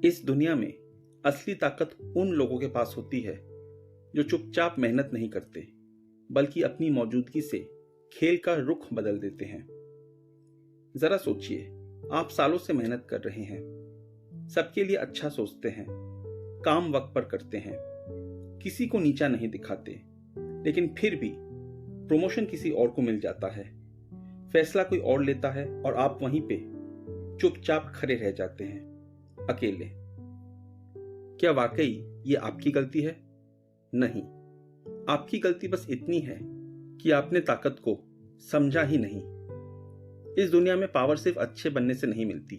इस दुनिया में असली ताकत उन लोगों के पास होती है जो चुपचाप मेहनत नहीं करते, बल्कि अपनी मौजूदगी से खेल का रुख बदल देते हैं। जरा सोचिए, आप सालों से मेहनत कर रहे हैं, सबके लिए अच्छा सोचते हैं, काम वक्त पर करते हैं, किसी को नीचा नहीं दिखाते, लेकिन फिर भी प्रमोशन किसी और को मिल जाता है, फैसला कोई और लेता है और आप वहीं पे चुपचाप खड़े रह जाते हैं, अकेले। क्या वाकई ये आपकी गलती है? नहीं, आपकी गलती बस इतनी है कि आपने ताकत को समझा ही नहीं। इस दुनिया में पावर सिर्फ अच्छे बनने से नहीं मिलती,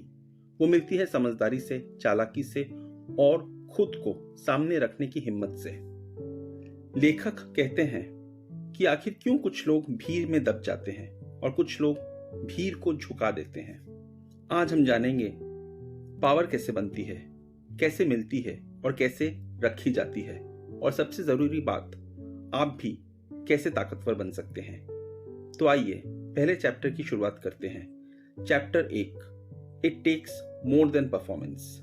वो मिलती है समझदारी से, चालाकी से और खुद को सामने रखने की हिम्मत से। लेखक कहते हैं कि आखिर क्यों कुछ लोग भीड़ में दब जाते हैं और कुछ लोग भीड़ को झुका देते हैं। आज हम जानेंगे पावर कैसे बनती है, कैसे मिलती है और कैसे रखी जाती है, और सबसे जरूरी बात, आप भी कैसे ताकतवर बन सकते हैं। तो आइए पहले चैप्टर की शुरुआत करते हैं। Chapter 1, it takes more than performance.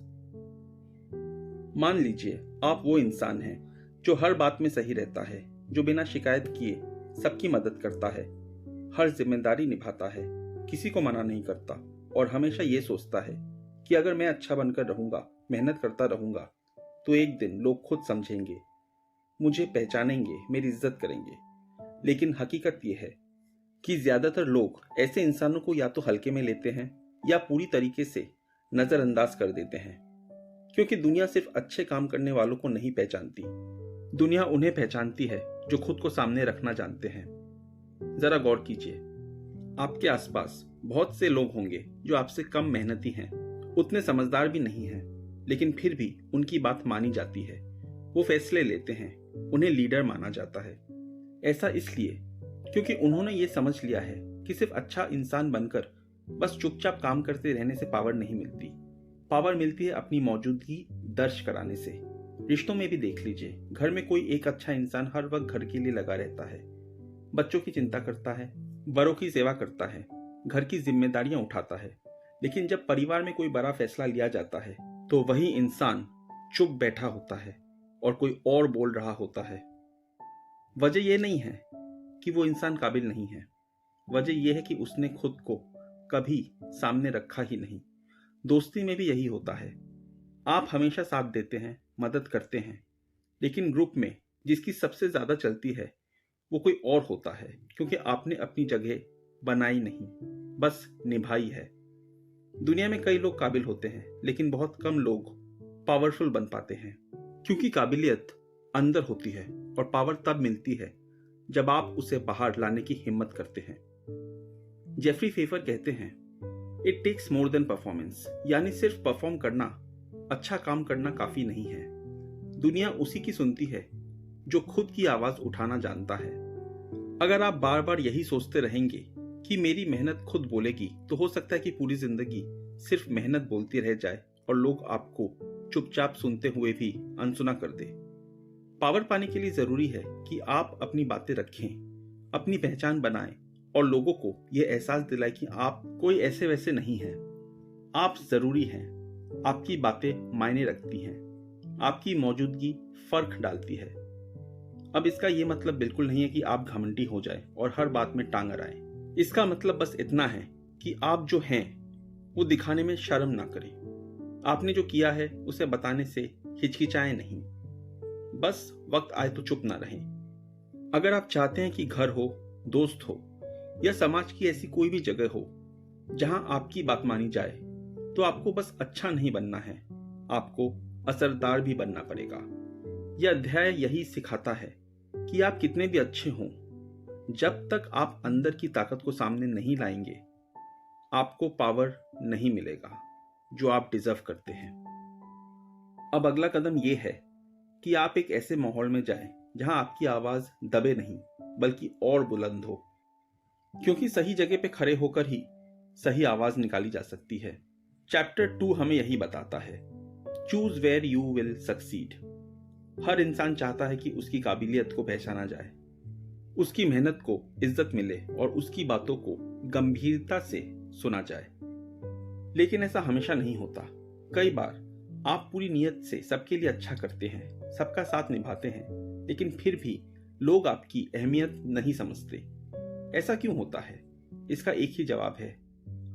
मान लीजिए आप वो इंसान हैं जो हर बात में सही रहता है, जो बिना शिकायत किए सबकी मदद करता है, हर जिम्मेदारी निभाता है, किसी को मना नहीं करता और हमेशा ये सोचता है कि अगर मैं अच्छा बनकर रहूंगा, मेहनत करता रहूंगा, तो एक दिन लोग खुद समझेंगे, मुझे पहचानेंगे, मेरी इज्जत करेंगे। लेकिन हकीकत यह है कि ज्यादातर लोग ऐसे इंसानों को या तो हल्के में लेते हैं या पूरी तरीके से नजरअंदाज कर देते हैं, क्योंकि दुनिया सिर्फ अच्छे काम करने वालों को नहीं पहचानती, दुनिया उन्हें पहचानती है जो खुद को सामने रखना जानते हैं। जरा गौर कीजिए, आपके आसपास बहुत से लोग होंगे जो आपसे कम मेहनती हैं, उतने समझदार भी नहीं हैं, लेकिन फिर भी उनकी बात मानी जाती है, वो फैसले लेते हैं, उन्हें लीडर माना जाता है। ऐसा इसलिए क्योंकि उन्होंने ये समझ लिया है कि सिर्फ अच्छा इंसान बनकर बस चुपचाप काम करते रहने से पावर नहीं मिलती। पावर मिलती है अपनी मौजूदगी दर्ज कराने से। रिश्तों में भी देख लीजिए, घर में कोई एक अच्छा इंसान हर वक्त घर के लिए लगा रहता है, बच्चों की चिंता करता है, बड़ों की सेवा करता है, घर की जिम्मेदारियां उठाता है। लेकिन जब परिवार में कोई बड़ा फैसला लिया जाता है तो वही इंसान चुप बैठा होता है और कोई और बोल रहा होता है। वजह यह नहीं है कि वो इंसान काबिल नहीं है, वजह यह है कि उसने खुद को कभी सामने रखा ही नहीं। दोस्ती में भी यही होता है, आप हमेशा साथ देते हैं, मदद करते हैं, लेकिन ग्रुप में जिसकी सबसे ज्यादा चलती है वो कोई और होता है, क्योंकि आपने अपनी जगह बनाई नहीं, बस निभाई है। दुनिया में कई लोग काबिल होते हैं, लेकिन बहुत कम लोग पावरफुल बन पाते हैं, क्योंकि काबिलियत अंदर होती है और पावर तब मिलती है जब आप उसे बाहर लाने की हिम्मत करते हैं। जेफरी फेफर कहते हैं, it takes more than performance, यानी सिर्फ परफॉर्म करना, अच्छा काम करना काफी नहीं है। दुनिया उसी की सुनती है जो खुद की आवाज उठाना जानता है। अगर आप बार बार यही सोचते रहेंगे कि मेरी मेहनत खुद बोलेगी, तो हो सकता है कि पूरी जिंदगी सिर्फ मेहनत बोलती रह जाए और लोग आपको चुपचाप सुनते हुए भी अनसुना कर दे। पावर पाने के लिए जरूरी है कि आप अपनी बातें रखें, अपनी पहचान बनाएं और लोगों को यह एहसास दिलाएं कि आप कोई ऐसे वैसे नहीं हैं। आप जरूरी हैं, आपकी बातें मायने रखती हैं, आपकी मौजूदगी फर्क डालती है। अब इसका यह मतलब बिल्कुल नहीं है कि आप घमंडी हो जाएं और हर बात में टांग अड़ाएं। इसका मतलब बस इतना है कि आप जो हैं वो दिखाने में शर्म ना करें। आपने जो किया है उसे बताने से हिचकिचाएं नहीं, बस वक्त आए तो चुप ना रहें। अगर आप चाहते हैं कि घर हो, दोस्त हो या समाज की ऐसी कोई भी जगह हो जहां आपकी बात मानी जाए, तो आपको बस अच्छा नहीं बनना है, आपको असरदार भी बनना पड़ेगा। यह अध्याय यही सिखाता है कि आप कितने भी अच्छे हों, जब तक आप अंदर की ताकत को सामने नहीं लाएंगे, आपको पावर नहीं मिलेगा जो आप डिजर्व करते हैं। अब अगला कदम यह है कि आप एक ऐसे माहौल में जाएं जहां आपकी आवाज दबे नहीं, बल्कि और बुलंद हो, क्योंकि सही जगह पे खड़े होकर ही सही आवाज निकाली जा सकती है। चैप्टर 2 हमें यही बताता है, choose where you will succeed. हर इंसान चाहता है कि उसकी काबिलियत को पहचाना जाए, उसकी मेहनत को इज्जत मिले और उसकी बातों को गंभीरता से सुना जाए। लेकिन ऐसा हमेशा नहीं होता। कई बार आप पूरी नीयत से सबके लिए अच्छा करते हैं, सबका साथ निभाते हैं, लेकिन फिर भी लोग आपकी अहमियत नहीं समझते। ऐसा क्यों होता है? इसका एक ही जवाब है,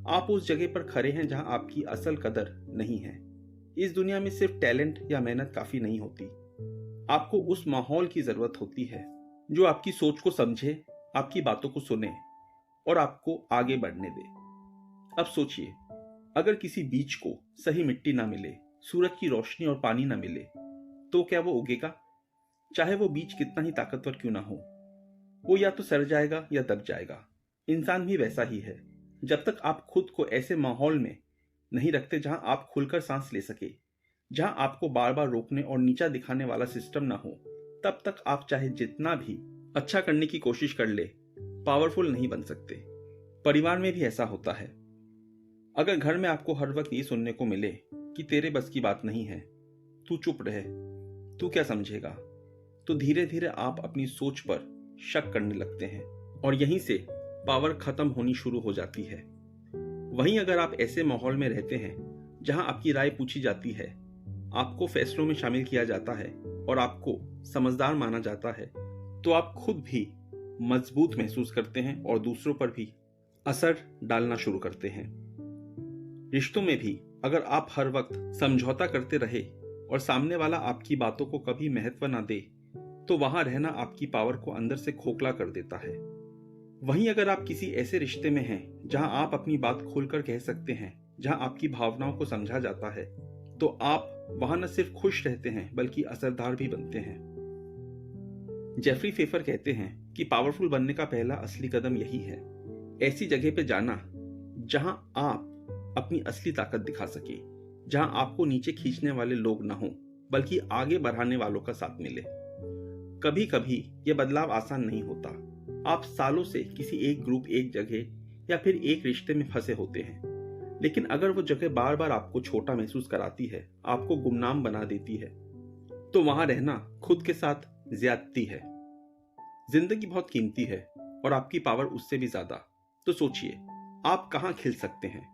आप उस जगह पर खड़े हैं जहां आपकी असल कदर नहीं है। इस दुनिया में सिर्फ टैलेंट या मेहनत काफी नहीं होती। आपको उस माहौल की जरूरत होती है जो आपकी सोच को समझे, आपकी बातों को सुने और आपको आगे बढ़ने दे। अब सोचिए, अगर किसी बीज को सही मिट्टी ना मिले, सूरज की रोशनी और पानी ना मिले, तो क्या वो उगेगा? चाहे वो बीज कितना ही ताकतवर क्यों ना हो, वो या तो सड़ जाएगा या दब जाएगा। इंसान भी वैसा ही है। जब तक आप खुद को ऐसे माहौल में नहीं रखते जहां आप खुलकर सांस ले सके, जहां आपको बार बार रोकने और नीचा दिखाने वाला सिस्टम ना हो, तब तक आप चाहे जितना भी अच्छा करने की कोशिश कर ले, पावरफुल नहीं बन सकते। परिवार में भी ऐसा होता है। अगर घर में आपको हर वक्त ये सुनने को मिले कि तेरे बस की बात नहीं है, तू चुप रहे, तू क्या समझेगा, तो धीरे धीरे आप अपनी सोच पर शक करने लगते हैं और यहीं से पावर खत्म होनी शुरू हो जाती है। वहीं अगर आप ऐसे माहौल में रहते हैं जहां आपकी राय पूछी जाती है, आपको फैसलों में शामिल किया जाता है और आपको समझदार माना जाता है, तो आप खुद भी मजबूत महसूस करते हैं और दूसरों पर भी असर डालना शुरू करते हैं। रिश्तों में भी अगर आप हर वक्त समझौता करते रहे और सामने वाला आपकी बातों को कभी महत्व ना दे, तो वहां रहना आपकी पावर को अंदर से खोखला कर देता है। वहीं अगर आप किसी ऐसे रिश्ते में हैं जहां आप अपनी बात खोलकर कह सकते हैं, जहां आपकी भावनाओं को समझा जाता है, तो आप वहां न सिर्फ खुश रहते हैं बल्कि असरदार भी बनते हैं। जेफरी फेफर कहते हैं कि पावरफुल बनने का पहला असली कदम यही है, ऐसी जगह पे जाना जहां आप अपनी असली ताकत दिखा सके, जहां आपको नीचे खींचने वाले लोग ना हो बल्कि आगे बढ़ाने वालों का साथ मिले। कभी कभी यह बदलाव आसान नहीं होता। आप सालों से किसी एक ग्रुप, एक जगह या फिर एक रिश्ते में फंसे होते हैं, लेकिन अगर वो जगह बार बार आपको छोटा महसूस कराती है, आपको गुमनाम बना देती है, तो वहां रहना खुद के साथ ज्यादती है। जिंदगी बहुत कीमती है और आपकी पावर उससे भी ज्यादा। तो सोचिए, आप कहां खिल सकते हैं,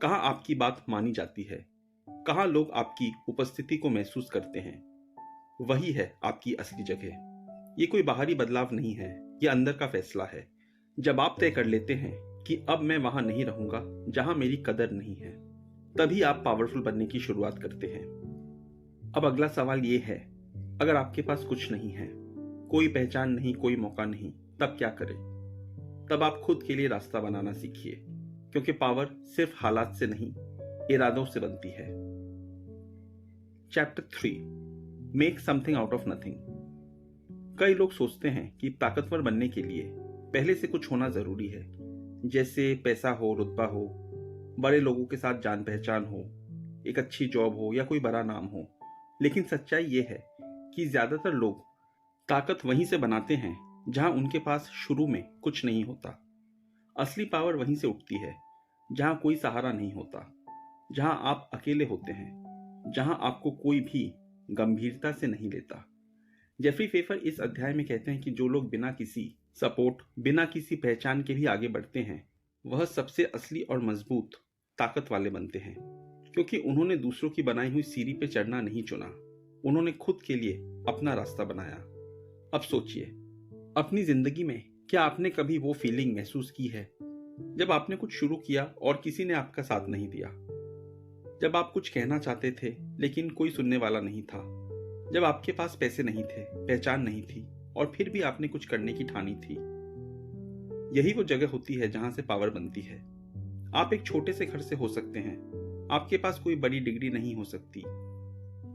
कहां आपकी बात मानी जाती है, कहां लोग आपकी उपस्थिति को महसूस करते हैं। वही है आपकी असली जगह। ये कोई बाहरी बदलाव नहीं है, ये अंदर का फैसला है। जब आप तय कर लेते हैं कि अब मैं वहां नहीं रहूंगा जहां मेरी कदर नहीं है, तभी आप पावरफुल बनने की शुरुआत करते हैं। अब अगला सवाल ये है, अगर आपके पास कुछ नहीं है, कोई पहचान नहीं, कोई मौका नहीं, तब क्या करें? तब आप खुद के लिए रास्ता बनाना सीखिए, क्योंकि पावर सिर्फ हालात से नहीं, इरादों से बनती है। Chapter 3, make something out of nothing. कई लोग सोचते हैं कि ताकतवर बनने के लिए पहले से कुछ होना जरूरी है, जैसे पैसा हो, रुतबा हो, बड़े लोगों के साथ जान पहचान हो, एक अच्छी जॉब हो या कोई बड़ा नाम हो। लेकिन सच्चाई ये है कि ज्यादातर लोग ताकत वहीं से बनाते हैं जहां उनके पास शुरू में कुछ नहीं होता। असली पावर वहीं से उठती है जहां कोई सहारा नहीं होता, जहां आप अकेले होते हैं, जहां आपको कोई भी गंभीरता से नहीं लेता। जेफरी फेफर इस अध्याय में कहते हैं कि जो लोग बिना किसी सपोर्ट, बिना किसी पहचान के भी आगे बढ़ते हैं, वह सबसे असली और मजबूत ताकत वाले बनते हैं, क्योंकि उन्होंने दूसरों की बनाई हुई सीढ़ी पे चढ़ना नहीं चुना, उन्होंने खुद के लिए अपना रास्ता बनाया। अब सोचिए, अपनी जिंदगी में क्या आपने कभी वो फीलिंग महसूस की है जब आपने कुछ शुरू किया और किसी ने आपका साथ नहीं दिया? जब आप कुछ कहना चाहते थे लेकिन कोई सुनने वाला नहीं था, जब आपके पास पैसे नहीं थे, पहचान नहीं थी और फिर भी आपने कुछ करने की ठानी थी। यही वो जगह होती है जहां से पावर बनती है। आप एक छोटे से घर से हो सकते हैं, आपके पास कोई बड़ी डिग्री नहीं हो सकती,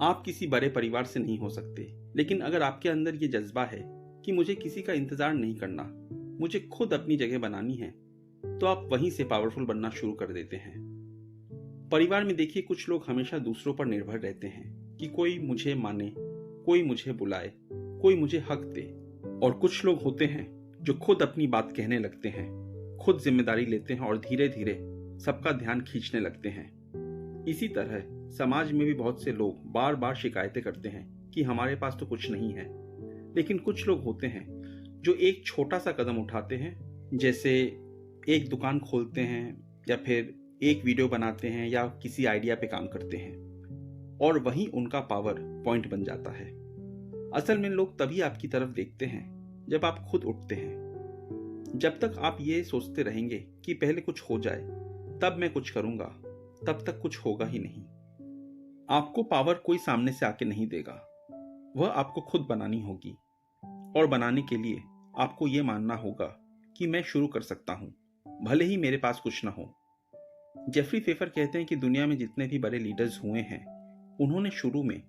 आप किसी बड़े परिवार से नहीं हो सकते, लेकिन अगर आपके अंदर ये जज्बा है कि मुझे किसी का इंतजार नहीं करना, मुझे खुद अपनी जगह बनानी है, तो आप वहीं से पावरफुल बनना शुरू कर देते हैं। परिवार में देखिए, कुछ लोग हमेशा दूसरों पर निर्भर रहते हैं कि कोई मुझे माने, कोई मुझे बुलाए, कोई मुझे हक दे। और कुछ लोग होते हैं जो खुद अपनी बात कहने लगते हैं, खुद जिम्मेदारी लेते हैं और धीरे धीरे सबका ध्यान खींचने लगते हैं। इसी तरह समाज में भी बहुत से लोग बार बार शिकायतें करते हैं कि हमारे पास तो कुछ नहीं है, लेकिन कुछ लोग होते हैं जो एक छोटा सा कदम उठाते हैं, जैसे एक दुकान खोलते हैं या फिर एक वीडियो बनाते हैं या किसी आइडिया पे काम करते हैं। और वहीं उनका पावर पॉइंट बन जाता है। असल में लोग तभी आपकी तरफ देखते हैं जब आप खुद उठते हैं। जब तक आप ये सोचते रहेंगे कि पहले कुछ हो जाए तब मैं कुछ करूंगा, तब तक कुछ होगा ही नहीं। आपको पावर कोई सामने से आके नहीं देगा, वह आपको खुद बनानी होगी। और बनाने के लिए आपको ये मानना होगा कि मैं शुरू कर सकता हूं, भले ही मेरे पास कुछ ना हो। जेफरी फेफर कहते हैं कि दुनिया में जितने भी बड़े लीडर्स हुए हैं, उन्होंने शुरू में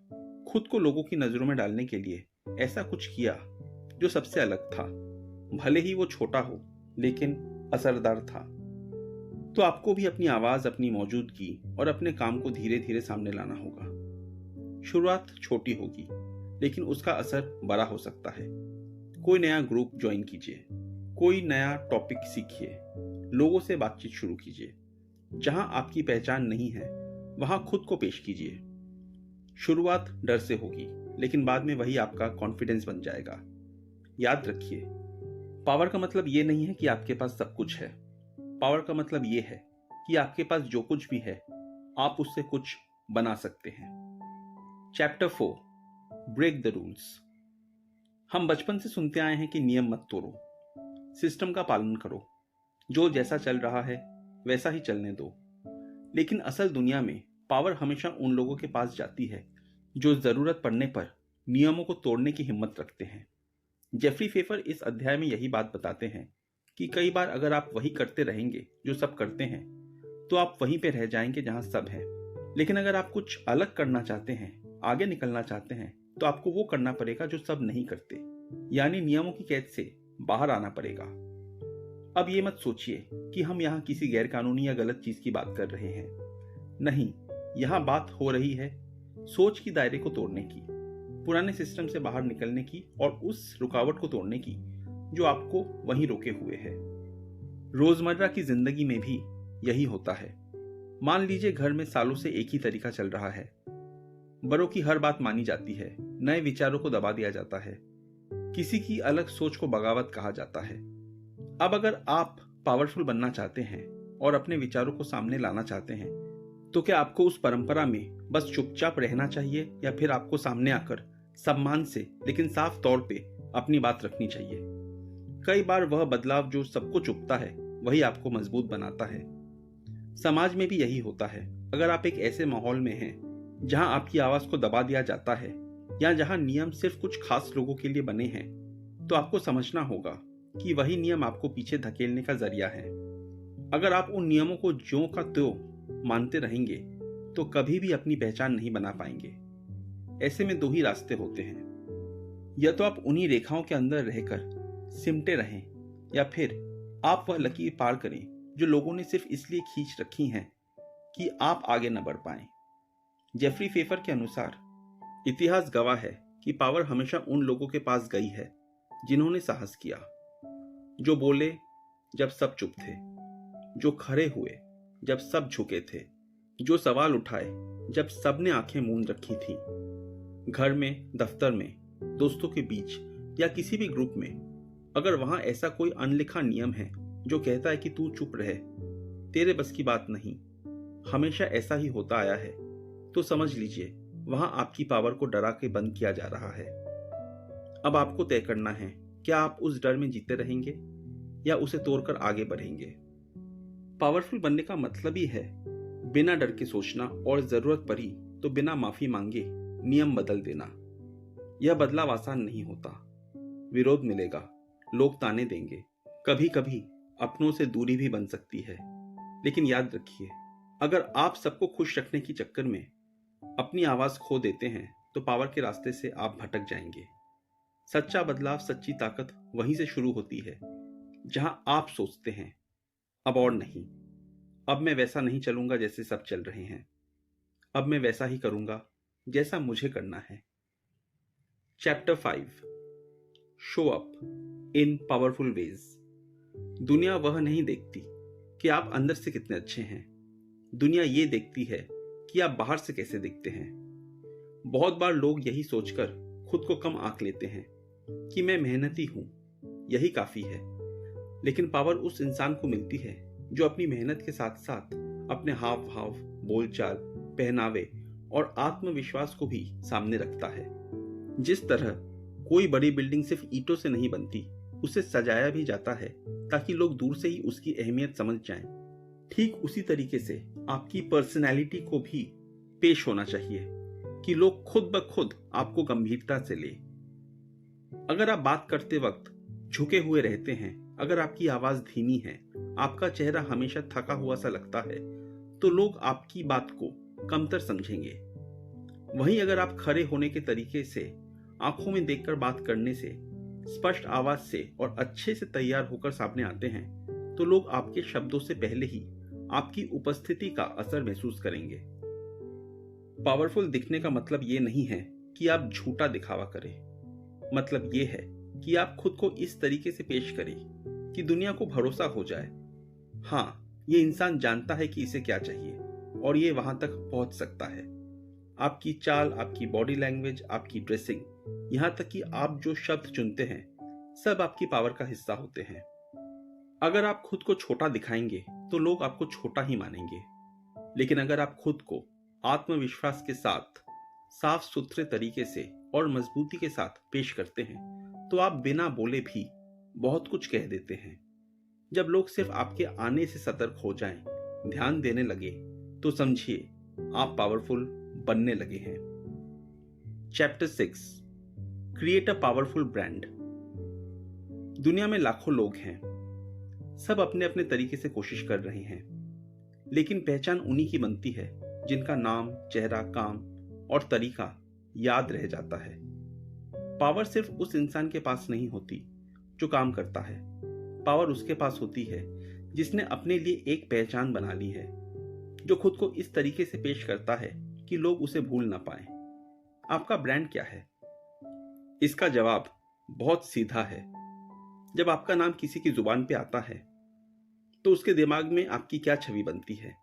खुद को लोगों की नजरों में डालने के लिए ऐसा कुछ किया जो सबसे अलग था, भले ही वो छोटा हो लेकिन असरदार था। तो आपको भी अपनी आवाज, अपनी मौजूदगी और अपने काम को धीरे धीरे सामने लाना होगा। शुरुआत छोटी होगी लेकिन उसका असर बड़ा हो सकता है। कोई नया ग्रुप ज्वाइन कीजिए, कोई नया टॉपिक सीखिए, लोगों से बातचीत शुरू कीजिए। जहां आपकी पहचान नहीं है वहां खुद को पेश कीजिए। शुरुआत डर से होगी लेकिन बाद में वही आपका कॉन्फिडेंस बन जाएगा। याद रखिए, पावर का मतलब ये नहीं है कि आपके पास सब कुछ है। पावर का मतलब ये है कि आपके पास जो कुछ भी है आप उससे कुछ बना सकते हैं। Chapter 4, break the rules. हम बचपन से सुनते आए हैं कि नियम मत तोड़ो, सिस्टम का पालन करो, जो जैसा चल रहा है वैसा ही चलने दो। लेकिन असल दुनिया में पावर हमेशा उन लोगों के पास जाती है जो जरूरत पड़ने पर नियमों को तोड़ने की हिम्मत रखते हैं। जेफरी फेफर इस अध्याय में यही बात बताते हैं कि कई बार अगर आप वही करते रहेंगे जो सब करते हैं तो आप वहीं पे रह जाएंगे जहां सब है। लेकिन अगर आप कुछ अलग करना चाहते हैं, आगे निकलना चाहते हैं, तो आपको वो करना पड़ेगा जो सब नहीं करते, यानी नियमों की कैद से बाहर आना पड़ेगा। अब ये मत सोचिए कि हम यहाँ किसी गैर कानूनी या गलत चीज की बात कर रहे हैं। नहीं, यहाँ बात हो रही है सोच की दायरे को तोड़ने की, पुराने सिस्टम से बाहर निकलने की और उस रुकावट को तोड़ने की जो आपको वहीं रोके हुए है। रोजमर्रा की जिंदगी में भी यही होता है। मान लीजिए घर में सालों से एक ही तरीका चल रहा है। बड़ों की हर बात मानी जाती है, नए विचारों को दबा दिया जाता है, किसी की अलग सोच को बगावत कहा जाता है। अब अगर आप पावरफुल बनना चाहते हैं और अपने विचारों को सामने लाना चाहते हैं, तो क्या आपको उस परंपरा में बस चुपचाप रहना चाहिए या फिर आपको सामने आकर सम्मान से लेकिन साफ तौर पे अपनी बात रखनी चाहिए? कई बार वह बदलाव जो सबको चुभता है वही आपको मजबूत बनाता है। समाज में भी यही होता है। अगर आप एक ऐसे माहौल में हैं जहां आपकी आवाज को दबा दिया जाता है या जहां नियम सिर्फ कुछ खास लोगों के लिए बने हैं, तो आपको समझना होगा कि वही नियम आपको पीछे धकेलने का जरिया है। अगर आप उन नियमों को ज्यों का त्यों मानते रहेंगे तो कभी भी अपनी पहचान नहीं बना पाएंगे। ऐसे में दो ही रास्ते होते हैं, या तो आप उन्हीं रेखाओं के अंदर रहकर सिमटे रहें, या फिर आप वह लकीर पार करें जो लोगों ने सिर्फ इसलिए खींच रखी हैं कि आप आगे न बढ़ पाएं। जेफरी फेफर के अनुसार इतिहास गवाह है कि पावर हमेशा उन लोगों के पास गई है जिन्होंने साहस किया, जो बोले जब सब चुप थे, जो खड़े हुए जब सब झुके थे, जो सवाल उठाए जब सबने आंखें मूंद रखी थी। घर में, दफ्तर में, दोस्तों के बीच या किसी भी ग्रुप में अगर वहां ऐसा कोई अनलिखा नियम है जो कहता है कि तू चुप रहे, तेरे बस की बात नहीं, हमेशा ऐसा ही होता आया है, तो समझ लीजिए वहां आपकी पावर को डरा के बंद किया जा रहा है। अब आपको तय करना है, क्या आप उस डर में जीते रहेंगे या उसे तोड़कर आगे बढ़ेंगे। पावरफुल बनने का मतलब ही है बिना डर के सोचना और जरूरत पड़ी तो बिना माफी मांगे नियम बदल देना। यह बदलाव आसान नहीं होता, विरोध मिलेगा, लोग ताने देंगे, कभी कभी अपनों से दूरी भी बन सकती है। लेकिन याद रखिए, अगर आप सबको खुश रखने के चक्कर में अपनी आवाज खो देते हैं तो पावर के रास्ते से आप भटक जाएंगे। सच्चा बदलाव, सच्ची ताकत वहीं से शुरू होती है जहां आप सोचते हैं अब और नहीं, अब मैं वैसा नहीं चलूंगा जैसे सब चल रहे हैं, अब मैं वैसा ही करूंगा जैसा मुझे करना है। Chapter 5, show up in powerful ways. दुनिया वह नहीं देखती कि आप अंदर से कितने अच्छे हैं, दुनिया ये देखती है कि आप बाहर से कैसे दिखते हैं। बहुत बार लोग यही सोचकर खुद को कम आंक लेते हैं कि मैं मेहनती हूं, यही काफी है। लेकिन पावर उस इंसान को मिलती है जो अपनी मेहनत के साथ साथ अपने हाव भाव, बोलचाल, पहनावे और आत्मविश्वास को भी सामने रखता है। जिस तरह कोई बड़ी बिल्डिंग सिर्फ ईंटों से नहीं बनती, उसे सजाया भी जाता है ताकि लोग दूर से ही उसकी अहमियत समझ जाएं। ठीक उसी तरीके से आपकी पर्सनैलिटी को भी पेश होना चाहिए कि लोग खुद ब खुद आपको गंभीरता से ले। अगर आप बात करते वक्त झुके हुए रहते हैं, अगर आपकी आवाज धीमी है, आपका चेहरा हमेशा थका हुआ सा लगता है, तो लोग आपकी बात को कमतर समझेंगे। वहीं अगर आप खड़े होने के तरीके से, आंखों में देखकर बात करने से, स्पष्ट आवाज से और अच्छे से तैयार होकर सामने आते हैं, तो लोग आपके शब्दों से पहले ही आपकी उपस्थिति का असर महसूस करेंगे। पावरफुल दिखने का मतलब ये नहीं है कि आप झूठा दिखावा करें। मतलब ये है कि आप खुद को इस तरीके से पेश करें कि दुनिया को भरोसा हो जाए, हाँ, ये इंसान जानता है कि इसे क्या चाहिए और ये वहां तक पहुंच सकता है। आपकी चाल, आपकी बॉडी लैंग्वेज, आपकी ड्रेसिंग, यहां तक कि आप जो शब्द चुनते हैं, सब आपकी पावर का हिस्सा होते हैं। अगर आप खुद को छोटा दिखाएंगे तो लोग आपको छोटा ही मानेंगे, लेकिन अगर आप खुद को आत्मविश्वास के साथ, साफ सुथरे तरीके से और मजबूती के साथ पेश करते हैं, तो आप बिना बोले भी बहुत कुछ कह देते हैं। जब लोग सिर्फ आपके आने से सतर्क हो जाएं, ध्यान देने लगे, तो समझिए आप पावरफुल बनने लगे हैं। Chapter 6, create a powerful brand. दुनिया में लाखों लोग हैं, सब अपने अपने तरीके से कोशिश कर रहे हैं, लेकिन पहचान उन्हीं की बनती है जिनका नाम, चेहरा, काम और तरीका याद रह जाता है। पावर सिर्फ उस इंसान के पास नहीं होती जो काम करता है, पावर उसके पास होती है जिसने अपने लिए एक पहचान बना ली है, जो खुद को इस तरीके से पेश करता है कि लोग उसे भूल ना पाए। आपका ब्रांड क्या है? इसका जवाब बहुत सीधा है। जब आपका नाम किसी की जुबान पे आता है, तो उसके दिमाग में आपकी क्या छवि बनती है?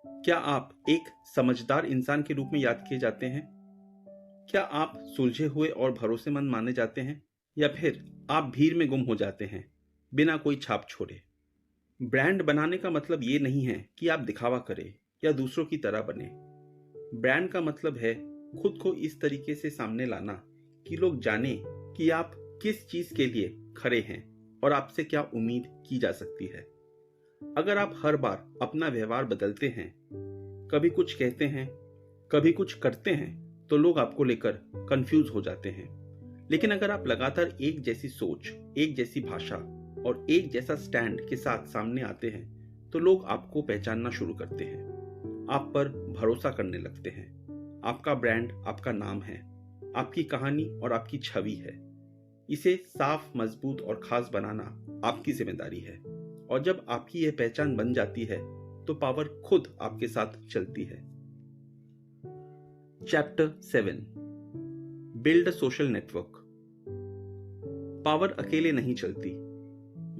क्या आप एक समझदार इंसान के रूप में याद किए जाते हैं? क्या आप सुलझे हुए और भरोसेमंद माने जाते हैं, या फिर आप भीड़ में गुम हो जाते हैं बिना कोई छाप छोड़े? ब्रांड बनाने का मतलब ये नहीं है कि आप दिखावा करें या दूसरों की तरह बने। ब्रांड का मतलब है खुद को इस तरीके से सामने लाना कि लोग जाने कि आप किस चीज के लिए खड़े हैं और आपसे क्या उम्मीद की जा सकती है। अगर आप हर बार अपना व्यवहार बदलते हैं, कभी कुछ कहते हैं, कभी कुछ करते हैं, तो लोग आपको लेकर कंफ्यूज हो जाते हैं। लेकिन अगर आप लगातार एक जैसी सोच, एक जैसी भाषा और एक जैसा स्टैंड के साथ सामने आते हैं, तो लोग आपको पहचानना शुरू करते हैं, आप पर भरोसा करने लगते हैं। आपका ब्रांड आपका नाम है, आपकी कहानी और आपकी छवि है। इसे साफ, मजबूत और खास बनाना आपकी जिम्मेदारी है। और जब आपकी यह पहचान बन जाती है, तो पावर खुद आपके साथ चलती है। Chapter 7, build a social network. Power अकेले नहीं चलती,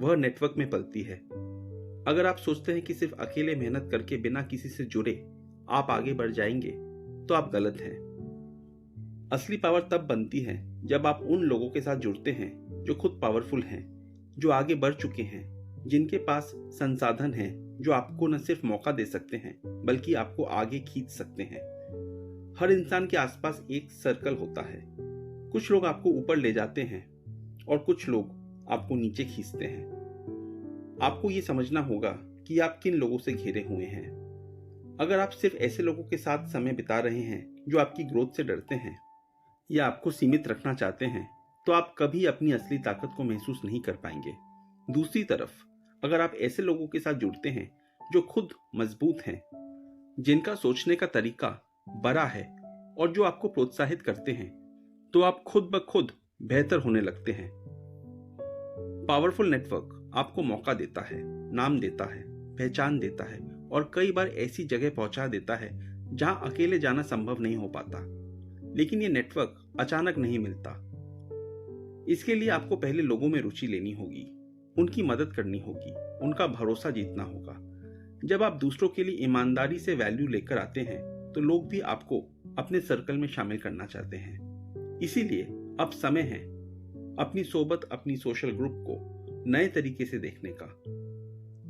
वह नेटवर्क में पलती है। अगर आप सोचते हैं कि सिर्फ अकेले मेहनत करके बिना किसी से जुड़े आप आगे बढ़ जाएंगे, तो आप गलत हैं। असली पावर तब बनती है जब आप उन लोगों के साथ जुड़ते हैं जो खुद पावरफुल हैं, जो आगे बढ़ चुके हैं, जिनके पास संसाधन हैं, जो आपको न सिर्फ मौका दे सकते हैं बल्कि आपको आगे खींच सकते हैं। हर इंसान के आसपास एक सर्कल होता है। कुछ लोग आपको ऊपर ले जाते हैं और कुछ लोग आपको नीचे खींचते हैं। आपको ये समझना होगा कि आप किन लोगों से घिरे हुए हैं। अगर आप सिर्फ ऐसे लोगों के साथ समय बिता रहे हैं जो आपकी ग्रोथ से डरते हैं या आपको सीमित रखना चाहते हैं, तो आप कभी अपनी असली ताकत को महसूस नहीं कर पाएंगे। दूसरी तरफ, अगर आप ऐसे लोगों के साथ जुड़ते हैं जो खुद मजबूत हैं, जिनका सोचने का तरीका बड़ा है और जो आपको प्रोत्साहित करते हैं, तो आप खुद ब खुद बेहतर होने लगते हैं। पावरफुल नेटवर्क आपको मौका देता है, नाम देता है, पहचान देता है और कई बार ऐसी जगह पहुंचा देता है जहां अकेले जाना संभव नहीं हो पाता। लेकिन ये नेटवर्क अचानक नहीं मिलता। इसके लिए आपको पहले लोगों में रुचि लेनी होगी, उनकी मदद करनी होगी, उनका भरोसा जीतना होगा। जब आप दूसरों के लिए ईमानदारी से वैल्यू लेकर आते हैं, तो लोग भी आपको अपने सर्कल में शामिल करना चाहते हैं। इसीलिए अब समय है अपनी सोबत, अपनी सोशल ग्रुप को नए तरीके से देखने का।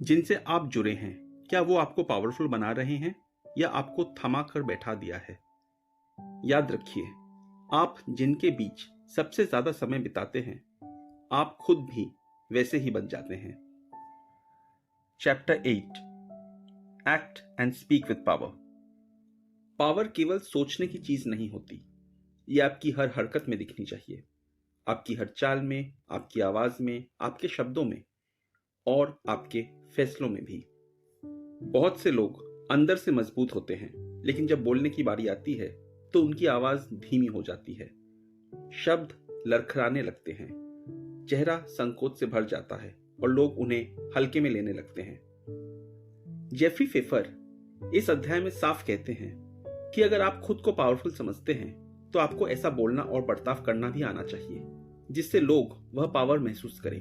जिनसे आप जुड़े हैं, क्या वो आपको पावरफुल बना रहे हैं या आपको थमा कर बैठा दिया है? याद रखिए, आप जिनके बीच सबसे ज्यादा समय बिताते हैं, आप खुद भी वैसे ही बन जाते हैं। Chapter 8, act and speak with power. Power केवल सोचने की चीज नहीं होती, ये आपकी हर हरकत में दिखनी चाहिए, आपकी हर चाल में, आपकी आवाज में, आपके शब्दों में और आपके फैसलों में भी। बहुत से लोग अंदर से मजबूत होते हैं, लेकिन जब बोलने की बारी आती है तो उनकी आवाज धीमी हो जाती है, शब्द लड़खड़ाने लगते हैं, चेहरा संकोच से भर जाता है और लोग उन्हें हल्के में लेने लगते हैं। जेफरी फेफर इस अध्याय में साफ कहते हैं कि अगर आप खुद को पावरफुल समझते हैं तो आपको ऐसा बोलना और बर्ताव करना भी आना चाहिए जिससे लोग वह पावर महसूस करें।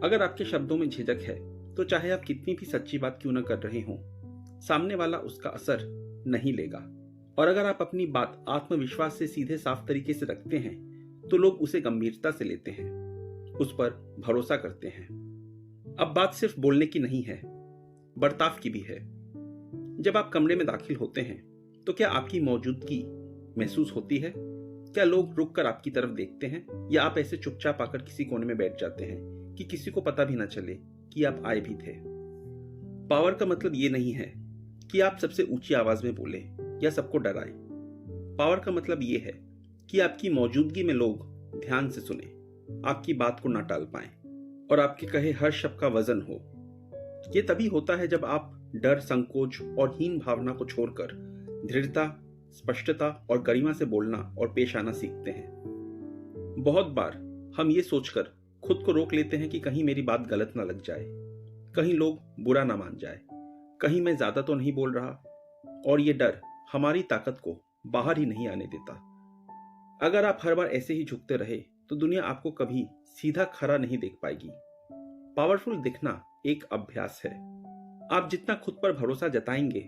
अगर आपके शब्दों में झिझक है तो चाहे आप कितनी भी सच्ची बात क्यों न कर रहे हों, सामने वाला उसका असर नहीं लेगा। और अगर आप अपनी बात आत्मविश्वास से सीधे साफ तरीके से रखते हैं तो लोग उसे गंभीरता से लेते हैं, उस पर भरोसा करते हैं। अब बात सिर्फ बोलने की नहीं है, बर्ताव की भी है। जब आप कमरे में दाखिल होते हैं तो क्या आपकी मौजूदगी महसूस होती है? क्या लोग रुक कर आपकी तरफ देखते हैं या आप ऐसे चुपचाप आकर किसी कोने में बैठ जाते हैं कि किसी को पता भी ना चले कि आप आए भी थे? पावर का मतलब ये नहीं है कि आप सबसे ऊंची आवाज में बोले या सबको डराए। पावर का मतलब ये है कि आपकी मौजूदगी में लोग ध्यान से सुने, आपकी बात को ना टाल पाए और आपके कहे हर शब्द का वजन हो। ये तभी होता है जब आप डर, संकोच और हीन भावना को छोड़कर दृढ़ता, स्पष्टता और गरिमा से बोलना और पेश आना सीखते हैं। बहुत बार हम ये सोचकर खुद को रोक लेते हैं कि कहीं मेरी बात गलत ना लग जाए, कहीं लोग बुरा ना मान जाए, कहीं मैं ज्यादा तो नहीं बोल रहा, और ये डर हमारी ताकत को बाहर ही नहीं आने देता। अगर आप हर बार ऐसे ही झुकते रहे तो दुनिया आपको कभी सीधा खड़ा नहीं देख पाएगी। पावरफुल दिखना एक अभ्यास है। आप जितना खुद पर भरोसा जताएंगे,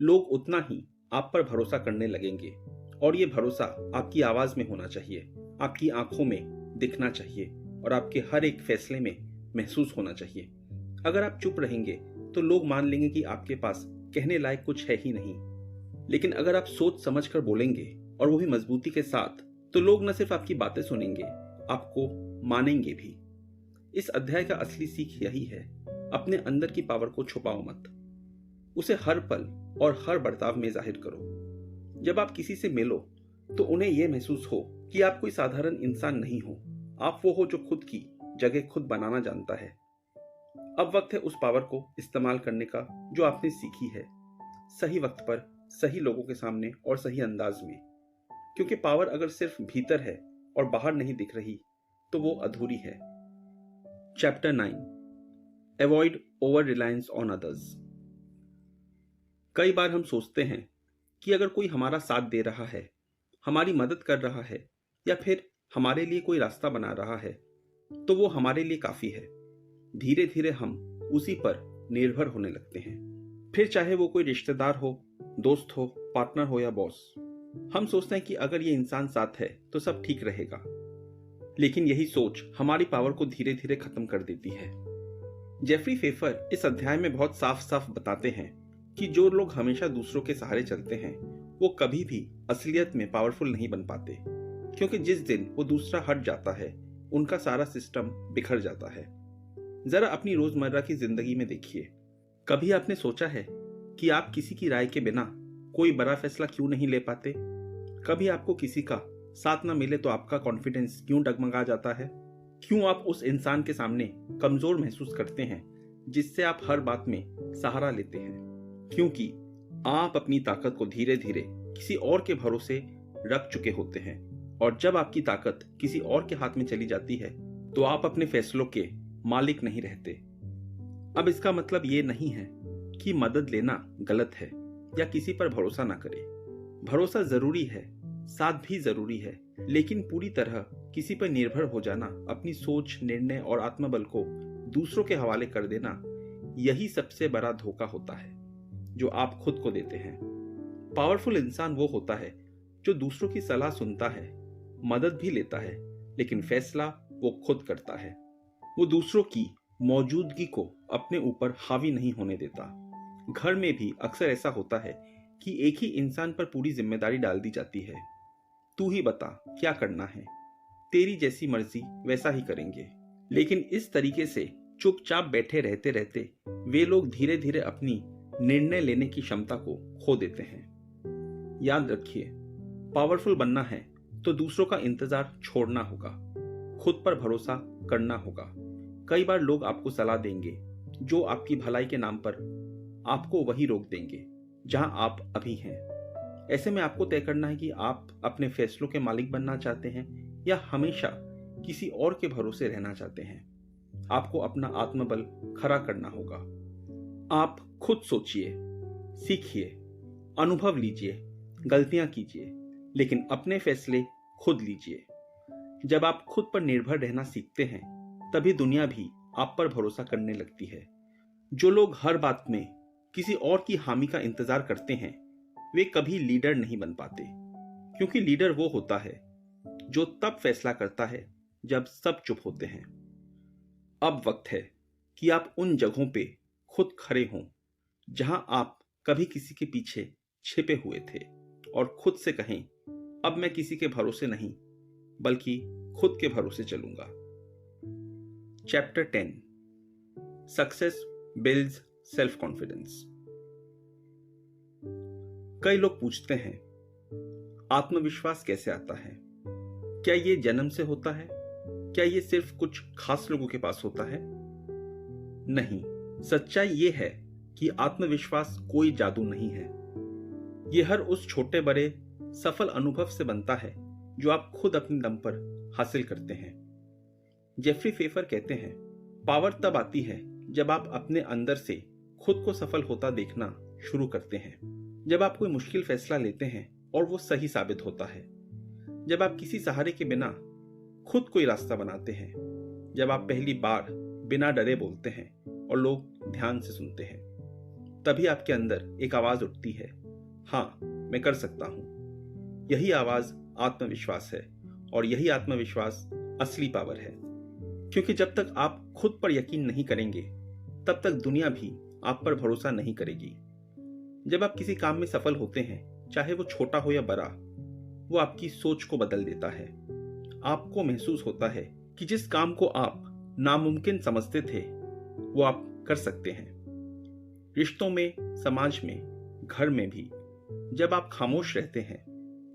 लोग उतना ही आप पर भरोसा करने लगेंगे, और ये भरोसा आपकी आवाज में होना चाहिए, आपकी आंखों में दिखना चाहिए और आपके हर एक फैसले में महसूस होना चाहिए। अगर आप चुप रहेंगे तो लोग मान लेंगे कि आपके पास कहने लायक कुछ है ही नहीं, लेकिन अगर आप सोच समझ कर बोलेंगे और वो भी मजबूती के साथ, तो लोग न सिर्फ आपकी बातें सुनेंगे, आपको मानेंगे भी। इस अध्याय का असली सीख यही है, अपने अंदर की पावर को छुपाओ मत, उसे हर पल और हर बर्ताव में जाहिर करो। जब आप किसी से मिलो तो उन्हें यह महसूस हो कि आप कोई साधारण इंसान नहीं हो, आप वो हो जो खुद की जगह खुद बनाना जानता है। अब वक्त है उस पावर को इस्तेमाल करने का जो आपने सीखी है, सही वक्त पर, सही लोगों के सामने और सही अंदाज में। क्योंकि पावर अगर सिर्फ भीतर है और बाहर नहीं दिख रही तो वो अधूरी है। Chapter 9, avoid over reliance on others. कई बार हम सोचते हैं कि अगर कोई हमारा साथ दे रहा है, हमारी मदद कर रहा है या फिर हमारे लिए कोई रास्ता बना रहा है तो वो हमारे लिए काफी है। धीरे धीरे हम उसी पर निर्भर होने लगते हैं, फिर चाहे वो कोई रिश्तेदार हो, दोस्त हो, पार्टनर हो या बॉस। हम सोचते हैं कि अगर ये इंसान साथ है तो सब ठीक रहेगा, लेकिन यही सोच हमारी पावर को धीरे धीरे खत्म कर देती है। जेफरी फेफर इस अध्याय में बहुत साफ साफ बताते हैं कि जो लोग हमेशा दूसरों के सहारे चलते हैं वो कभी भी असलियत में पावरफुल नहीं बन पाते, क्योंकि जिस दिन वो दूसरा हट जाता है उनका सारा सिस्टम बिखर जाता है। जरा अपनी रोजमर्रा की जिंदगी में देखिए, कभी आपने सोचा है कि आप किसी की राय के बिना कोई बड़ा फैसला क्यों नहीं ले पाते? कभी आपको किसी का साथ ना मिले तो आपका कॉन्फिडेंस क्यों डगमगा जाता है? क्यों आप उस इंसान के सामने कमजोर महसूस करते हैं जिससे आप हर बात में सहारा लेते हैं? क्योंकि आप अपनी ताकत को धीरे धीरे किसी और के भरोसे रख चुके होते हैं, और जब आपकी ताकत किसी और के हाथ में चली जाती है तो आप अपने फैसलों के मालिक नहीं रहते। अब इसका मतलब ये नहीं है कि मदद लेना गलत है या किसी पर भरोसा ना करें। भरोसा जरूरी है, साथ भी जरूरी है, लेकिन पूरी तरह किसी पर निर्भर हो जाना, अपनी सोच, निर्णय और आत्मबल को दूसरों के हवाले कर देना, यही सबसे बड़ा धोखा होता है जो आप खुद को देते हैं। पावरफुल इंसान वो होता है जो दूसरों की सलाह सुनता है, मदद भी लेता है, लेकिन फैसला वो खुद करता है। वो दूसरों की मौजूदगी को अपने ऊपर हावी नहीं होने देता। घर में भी अक्सर ऐसा होता है कि एक ही इंसान पर पूरी जिम्मेदारी डाल दी जाती है। तू ही बता क्या करना है, तेरी जैसी मर्जी वैसा ही करेंगे। लेकिन इस तरीके से चुपचाप बैठे रहते रहते वे लोग धीरे धीरे अपनी निर्णय लेने की क्षमता को खो देते हैं। याद रखिए, पावरफुल बनना है तो दूसरों का इंतजार छोड़ना होगा, खुद पर भरोसा करना होगा। कई बार लोग आपको सलाह देंगे जो आपकी भलाई के नाम पर आपको वही रोक देंगे जहां आप अभी हैं। ऐसे में आपको तय करना है कि आप अपने फैसलों के मालिक बनना चाहते हैं या हमेशा किसी और के भरोसे रहना चाहते हैं। आपको अपना आत्मबल खड़ा करना होगा। आप खुद सोचिए, सीखिए, अनुभव लीजिए, गलतियां कीजिए, लेकिन अपने फैसले खुद लीजिए। जब आप खुद पर निर्भर रहना सीखते हैं तभी दुनिया भी आप पर भरोसा करने लगती है। जो लोग हर बात में किसी और की हामी का इंतजार करते हैं वे कभी लीडर नहीं बन पाते, क्योंकि लीडर वो होता है जो तब फैसला करता है जब सब चुप होते हैं। अब वक्त है कि आप उन जगहों पे खुद खड़े हों जहां आप कभी किसी के पीछे छिपे हुए थे और खुद से कहें, अब मैं किसी के भरोसे नहीं बल्कि खुद के भरोसे चलूंगा। Chapter 10, success builds self confidence. कई लोग पूछते हैं, आत्मविश्वास कैसे आता है? क्या ये जन्म से होता है? क्या ये सिर्फ कुछ खास लोगों के पास होता है? नहीं, सच्चाई ये है कि आत्मविश्वास कोई जादू नहीं है। ये हर उस छोटे बड़े सफल अनुभव से बनता है जो आप खुद अपने दम पर हासिल करते हैं। जेफरी फेफर कहते हैं, पावर तब आती है जब आप अपने अंदर से खुद को सफल होता देखना शुरू करते हैं, जब आप कोई मुश्किल फैसला लेते हैं और वो सही साबित होता है, जब आप किसी सहारे के बिना खुद कोई रास्ता बनाते हैं, जब आप पहली बार बिना डरे बोलते हैं और लोग ध्यान से सुनते हैं, तभी आपके अंदर एक आवाज उठती है, हाँ मैं कर सकता हूं। यही आवाज आत्मविश्वास है और यही आत्मविश्वास असली पावर है। क्योंकि जब तक आप खुद पर यकीन नहीं करेंगे तब तक दुनिया भी आप पर भरोसा नहीं करेगी। जब आप किसी काम में सफल होते हैं, चाहे वो छोटा हो या बड़ा, वो आपकी सोच को बदल देता है। आपको महसूस होता है कि जिस काम को आप नामुमकिन समझते थे वो आप कर सकते हैं। रिश्तों में, समाज में, घर में भी जब आप खामोश रहते हैं,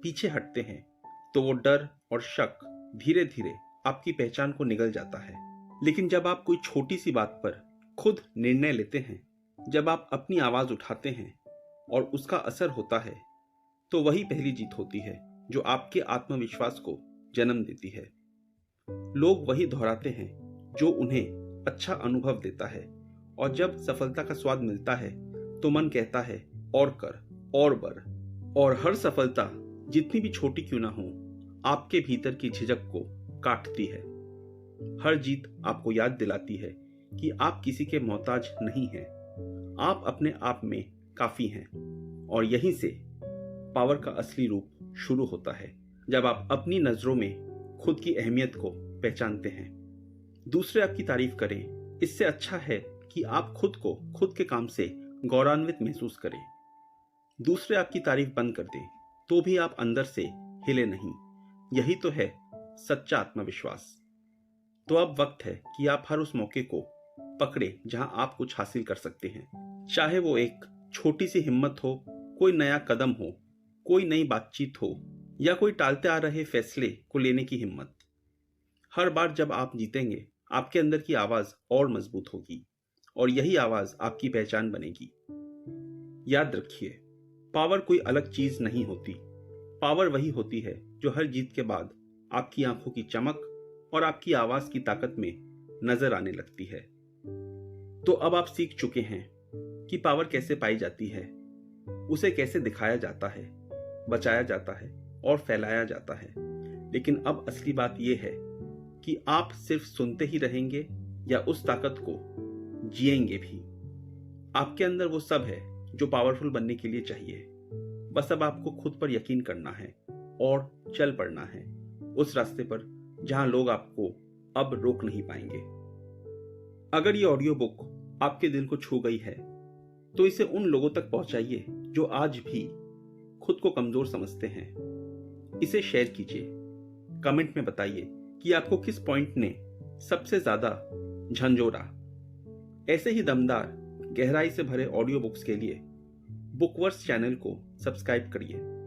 पीछे हटते हैं, तो वो डर और शक धीरे धीरे आपकी पहचान को निगल जाता है। लेकिन जब आप कोई छोटी सी बात पर खुद निर्णय लेते हैं, जब आप अपनी आवाज उठाते हैं और उसका असर होता है, तो वही पहली जीत होती है जो आपके आत्मविश्वास को जन्म देती है। लोग वही दोहराते हैं जो उन्हें अच्छा अनुभव देता है, और जब सफलता का स्वाद मिलता है तो मन कहता है और कर और बढ़। और हर सफलता जितनी भी छोटी क्यों ना हो, आपके भीतर की झिझक को काटती है। हर जीत आपको याद दिलाती है कि आप किसी के मोहताज नहीं हैं, आप अपने आप में काफी हैं। और यहीं से पावर का असली रूप शुरू होता है, जब आप अपनी नजरों में खुद की अहमियत को पहचानते हैं। दूसरे आपकी तारीफ करें, इससे अच्छा है कि आप खुद को खुद के काम से गौरवान्वित महसूस करें। दूसरे आपकी तारीफ बंद कर दें तो भी आप अंदर से हिले नहीं। यही तो है सच्चा आत्मविश्वास। तो अब वक्त है कि आप हर उस मौके को पकड़े जहां आप कुछ हासिल कर सकते हैं, चाहे वो एक छोटी सी हिम्मत हो, कोई नया कदम हो, कोई नई बातचीत हो, या कोई टालते आ रहे फैसले को लेने की हिम्मत। हर बार जब आप जीतेंगे, आपके अंदर की आवाज और मजबूत होगी और यही आवाज आपकी पहचान बनेगी। याद रखिए, पावर कोई अलग चीज नहीं होती। पावर वही होती है जो हर जीत के बाद आपकी आंखों की चमक और आपकी आवाज की ताकत में नजर आने लगती है। तो अब आप सीख चुके हैं कि पावर कैसे पाई जाती है, उसे कैसे दिखाया जाता है, बचाया जाता है और फैलाया जाता है। लेकिन अब असली बात यह है कि आप सिर्फ सुनते ही रहेंगे या उस ताकत को जिएंगे भी। आपके अंदर वो सब है जो पावरफुल बनने के लिए चाहिए। बस अब आपको खुद पर यकीन करना है और चल पड़ना है उस रास्ते पर जहां लोग आपको अब रोक नहीं पाएंगे। अगर ये ऑडियो बुक आपके दिल को छू गई है तो इसे उन लोगों तक पहुंचाइए जो आज भी खुद को कमजोर समझते हैं। इसे शेयर कीजिए, कमेंट में बताइए कि आपको किस पॉइंट ने सबसे ज्यादा झंझोरा। ऐसे ही दमदार, गहराई से भरे ऑडियो बुक्स के लिए बुकवर्स चैनल को सब्सक्राइब करिए।